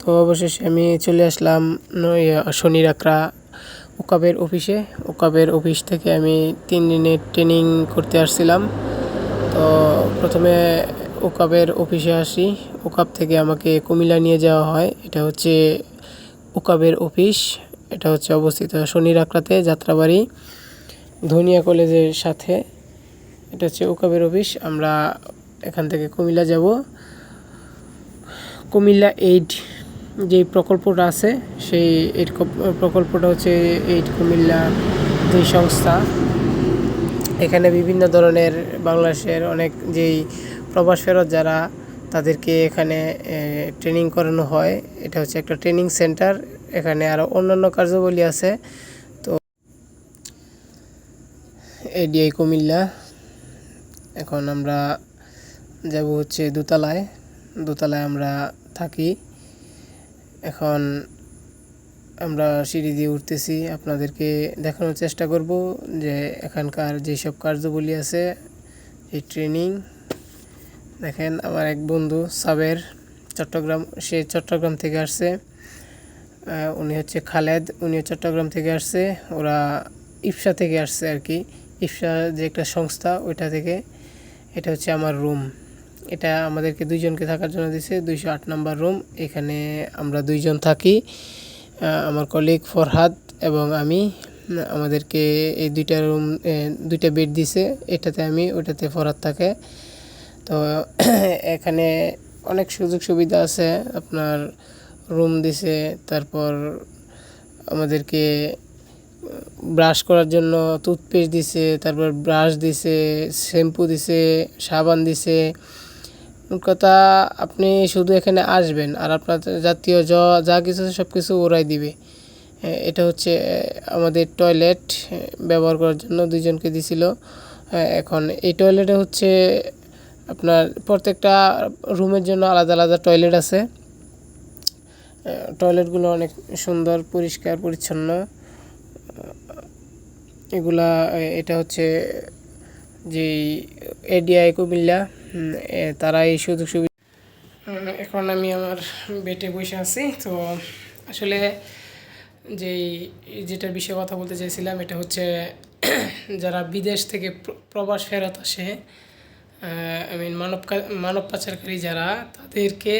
তো অবশেষে আমি চলে আসলাম শনির আকরা ওকাবের অফিসে। ওকাবের অফিস থেকে আমি 3 দিনের ট্রেনিং করতে আসছিলাম। তো প্রথমে ওকাবের অফিসে আসি। ওকাব থেকে আমাকে কুমিল্লা নিয়ে যাওয়া হয়। এটা হচ্ছে ওকাবের অফিস। এটা হচ্ছে অবস্থিত শনির আকরাতে, যাত্রাবাড়ি ধনিয়া কলেজের সাথে। এটা হচ্ছে ওকাবের অফিস। আমরা এখান থেকে কুমিল্লা যাব। কুমিল্লা এইড যে প্রকল্পটা আছে, সেই এইড প্রকল্পটা হচ্ছে এইড কুমিল্লা যে সংস্থা। এখানে বিভিন্ন ধরনের বাংলাদেশের অনেক যেই প্রবাস ফেরত যারা, তাদেরকে এখানে ট্রেনিং করানো হয়। এটা হচ্ছে একটা ট্রেনিং সেন্টার। এখানে আরও অন্যান্য কার্যাবলী আছে। তো এডিআই কুমিল্লা। এখন আমরা যাব হচ্ছে দোতলায়। দোতলায় আমরা থাকি। এখন আমরা সিঁড়ি দিয়ে উঠতেছি। আপনাদেরকে দেখানোর চেষ্টা করব যে এখানকার যেসব কার্যাবলী আছে, এই ট্রেনিং। দেখেন, আমার এক বন্ধু সাবের, সে চট্টগ্রাম থেকে আসছে। উনি হচ্ছে খালেদ, উনিও চট্টগ্রাম থেকে আসছে। ওরা ইফসা থেকে আসছে আর কি। ইফসা যে একটা সংস্থা, ওইটা থেকে। এটা হচ্ছে আমার রুম। এটা আমাদেরকে 2 জনকে থাকার জন্য দিয়েছে, 208 নম্বর রুম। এখানে আমরা 2 জন থাকি, আমার কলিগ ফরহাদ এবং আমি। আমাদেরকে এই 2টা রুম, 2টা বেড দিছে। এটাতে আমি, ওটাতে ফরহাদ থাকে। তো এখানে অনেক সুযোগ সুবিধা আছে। আপনার রুম দিছে, তারপর আমাদেরকে ব্রাশ করার জন্য টুথপেস্ট দিছে, তারপর ব্রাশ দিছে, শ্যাম্পু দিছে, সাবান দিছে। কথা, আপনি শুধু এখানে আসবেন আর আপনার জাতীয় যা কিছু আছে সব কিছু ওরাই দিবে। এটা হচ্ছে আমাদের টয়লেট ব্যবহার করার জন্য 2 জনকে দিছিল। এখন এই টয়লেটে হচ্ছে আপনার প্রত্যেকটা রুমের জন্য আলাদা আলাদা টয়লেট আছে। টয়লেটগুলো অনেক সুন্দর, পরিষ্কার পরিচ্ছন্ন। এগুলা, এটা হচ্ছে যেই এডিআই কুমিল্লা, তারা এই সুযোগ সুবিধা। এখন আমি আমার বেডে বসে আছি। তো আসলে যেটার বিষয়ে কথা বলতে চাইছিলাম, এটা হচ্ছে যারা বিদেশ থেকে প্রবাস ফেরত আসে, মানব পাচারকারী যারা, তাদেরকে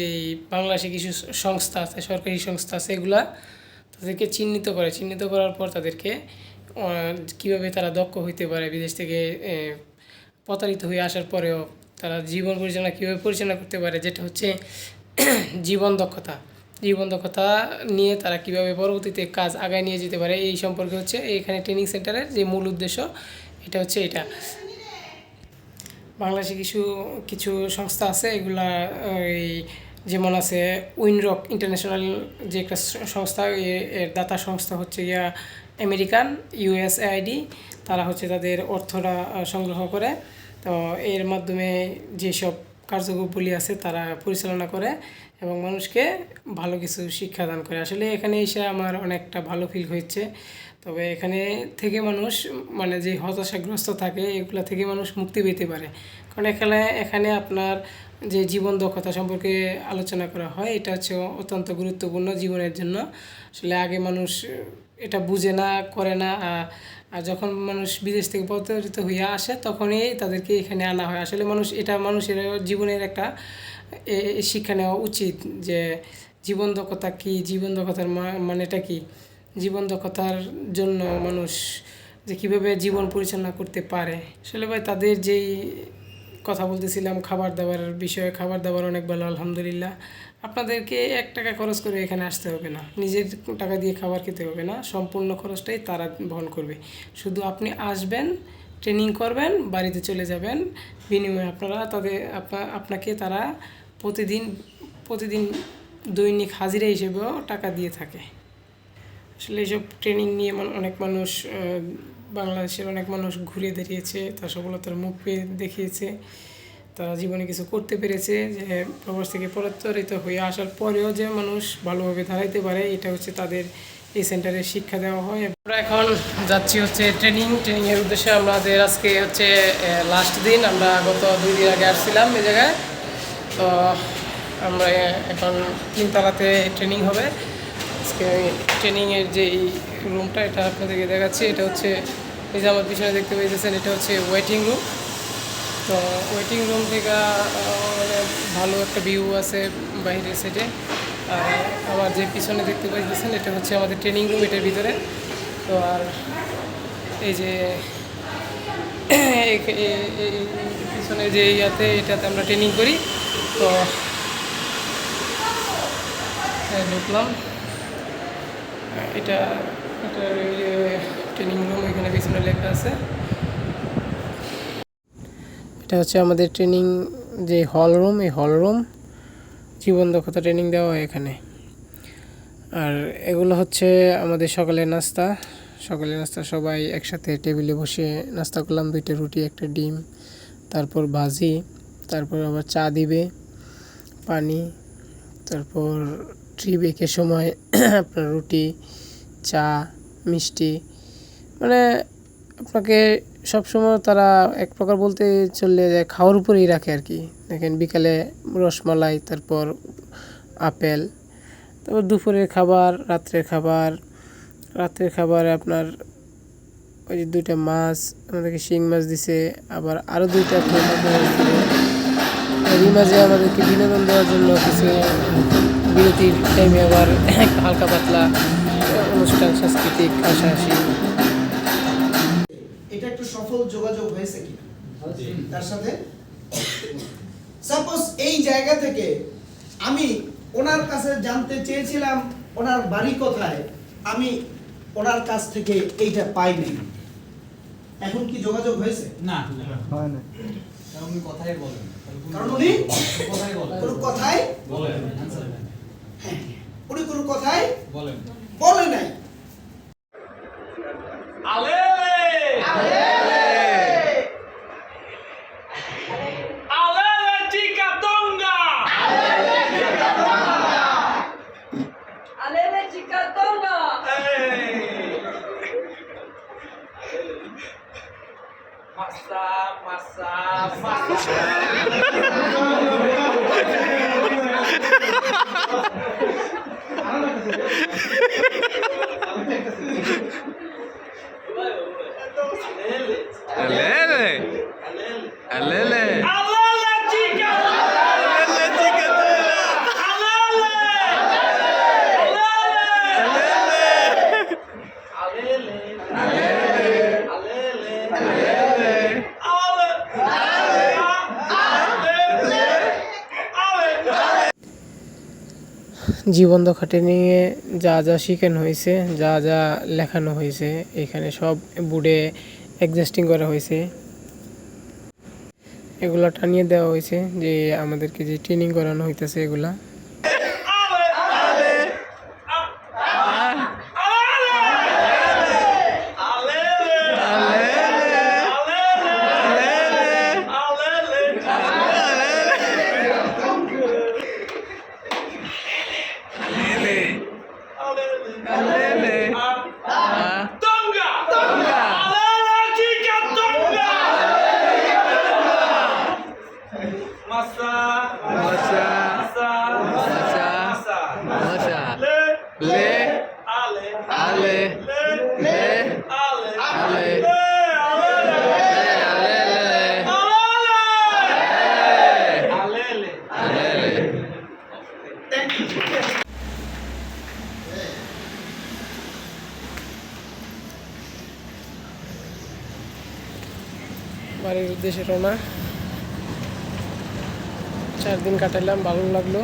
এই বাংলাদেশে কিছু সংস্থা আছে, সরকারি সংস্থা আছে, এগুলা তাদেরকে চিহ্নিত করার পর তাদেরকে কীভাবে তারা দক্ষ হইতে পারে, বিদেশ থেকে প্রতারিত হয়ে আসার পরেও তারা জীবন পরিচালনা কীভাবে পরিচালনা করতে পারে, যেটা হচ্ছে জীবন দক্ষতা নিয়ে তারা কীভাবে পরবর্তীতে কাজ আগায় নিয়ে যেতে পারে, এই সম্পর্কে হচ্ছে এইখানে ট্রেনিং সেন্টারের যে মূল উদ্দেশ্য। এটা হচ্ছে এটা। বাংলাদেশে কিছু সংস্থা আছে, এগুলা এই যেমন আছে উইনরক ইন্টারন্যাশনাল, যে একটা সংস্থা, এর দাতা সংস্থা হচ্ছে আমেরিকান USAID। তারা হচ্ছে তাদের অর্থটা সংগ্রহ করে। তো এর মাধ্যমে যেসব কার্যকলাপগুলি আছে তারা পরিচালনা করে এবং মানুষকে ভালো কিছু শিক্ষাদান করে। আসলে এখানে এসে আমার অনেকটা ভালো ফিল হয়েছে। তবে এখানে থেকে মানুষ, মানে যে হতাশাগ্রস্ত থাকে, এগুলো থেকে মানুষ মুক্তি পেতে পারে। কারণ এখানে আপনার যে জীবন দক্ষতা সম্পর্কে আলোচনা করা হয়, এটা হচ্ছে অত্যন্ত গুরুত্বপূর্ণ জীবনের জন্য। আসলে আগে মানুষ এটা বুঝে না, করে না। আর যখন মানুষ বিদেশ থেকে প্রতারিত হয়ে আসে, তখনই তাদেরকে এখানে আনা হয়। আসলে মানুষের জীবনের একটা শিক্ষা নেওয়া উচিত যে জীবন দক্ষতা কী, জীবন দক্ষতার মানেটা কী, জীবন দক্ষতার জন্য মানুষ যে কীভাবে জীবন পরিচালনা করতে পারে। আসলে ভাই, তাদের যেই কথা বলতেছিলাম খাবার দাবারের বিষয়ে, খাবার দাবার অনেক ভালো, আলহামদুলিল্লাহ। আপনাদেরকে 1 টাকা খরচ করে এখানে আসতে হবে না, নিজের টাকা দিয়ে খাবার খেতে হবে না, সম্পূর্ণ খরচটাই তারা বহন করবে। শুধু আপনি আসবেন, ট্রেনিং করবেন, বাড়িতে চলে যাবেন। বিনিময়ে আপনাকে তারা প্রতিদিন দৈনিক হাজিরা হিসেবেও টাকা দিয়ে থাকে। আসলে এইসব ট্রেনিং নিয়ে অনেক মানুষ, বাংলাদেশের অনেক মানুষ ঘুরে দাঁড়িয়েছে, তার সফলতার মুখ দেখিয়েছে। তারা জীবনে কিছু করতে পেরেছে, যে প্রবাস থেকে প্রতারিত হয়ে আসার পরেও যে মানুষ ভালোভাবে দাঁড়াইতে পারে, এটা হচ্ছে তাদের এই সেন্টারে শিক্ষা দেওয়া হয়। আমরা এখন যাচ্ছি হচ্ছে ট্রেনিংয়ের উদ্দেশ্যে। আমাদের আজকে হচ্ছে লাস্ট দিন। আমরা গত 2 দিন আগে আসছিলাম এই জায়গায়। তো আমরা এখন 3 তলাতে ট্রেনিং হবে। আজকে ট্রেনিংয়ের যে রুমটা এটা আপনাদেরকে দেখাচ্ছি। এটা হচ্ছে এই যে আমার পিছনে দেখতে পাইতেছেন, এটা হচ্ছে ওয়েটিং রুম। তো ওয়েটিং রুম থেকে মানে ভালো একটা ভিউ আছে বাইরের সাইডে। আর আমার যে পিছনে দেখতে পাইতেছেন এটা হচ্ছে আমাদের ট্রেনিং রুম, এটার ভিতরে। তো আর এই যে পিছনে যে এটাতে আমরা ট্রেনিং করি। তো ঢুকলাম, এটা ট্রেনিং রুম, এখানে পিছনে লেখা আছে। এটা হচ্ছে আমাদের ট্রেনিং যে হল রুম, এই হল রুম জীবন দক্ষতা ট্রেনিং দেওয়া হয় এখানে। আর এগুলো হচ্ছে আমাদের সকালের নাস্তা। সবাই একসাথে টেবিলে বসে নাস্তা করলাম, 2টা রুটি 1টা ডিম, তারপর ভাজি, তারপর আবার চা দিবে, পানি, তারপর ট্রি ব্রেকের সময় আপনার রুটি, চা, মিষ্টি, মানে আপনাকে সবসময় তারা এক প্রকার বলতে চললে যায় খাওয়ার উপরেই রাখে আর কি। দেখেন বিকালে রসমালাই, তারপর আপেল, তারপর দুপুরের খাবার, রাত্রের খাবারে আপনার ওই যে 2টা মাছ, আমাদেরকে শিং মাছ দিছে, আবার আরও 2টা এরই মাঝে আমাদেরকে বিনোদন দেওয়ার জন্য কিছু বিরতির টাইমে আবার হালকা পাতলা অনুষ্ঠান, সাংস্কৃতিক হাসাহাসি। এটা একটু সফল যোগাযোগ হয়েছে কি তার সাথে? সাপোজ এই জায়গা থেকে আমি ওনার কাছে জানতে চেয়েছিলাম ওনার বাড়ি কোথায়, আমি ওনার কাছ থেকে এইটা পাইনি, এখন কি যোগাযোগ হয়েছে? না হয় না, কারণ উনি কথাই বলেন, কারণ উনি কথাই বলেন, কোনো কথাই বলেন, হ্যাঁ, উনি কোনো কথাই বলেন, বলে নাই। জীবন দক্ষা ট্রেনিংয়ে যা যা শেখানো হয়েছে, যা যা লেখানো হয়েছে, এখানে সব বোর্ডে অ্যাডজাস্টিং করা হয়েছে। এগুলো টানিয়ে দেওয়া হয়েছে যে আমাদেরকে যে ট্রেনিং করানো হইতেছে এগুলা। বাড়ির উদ্দেশ্যে রওনা। 4 দিন কাটাইলাম, ভালো লাগলো।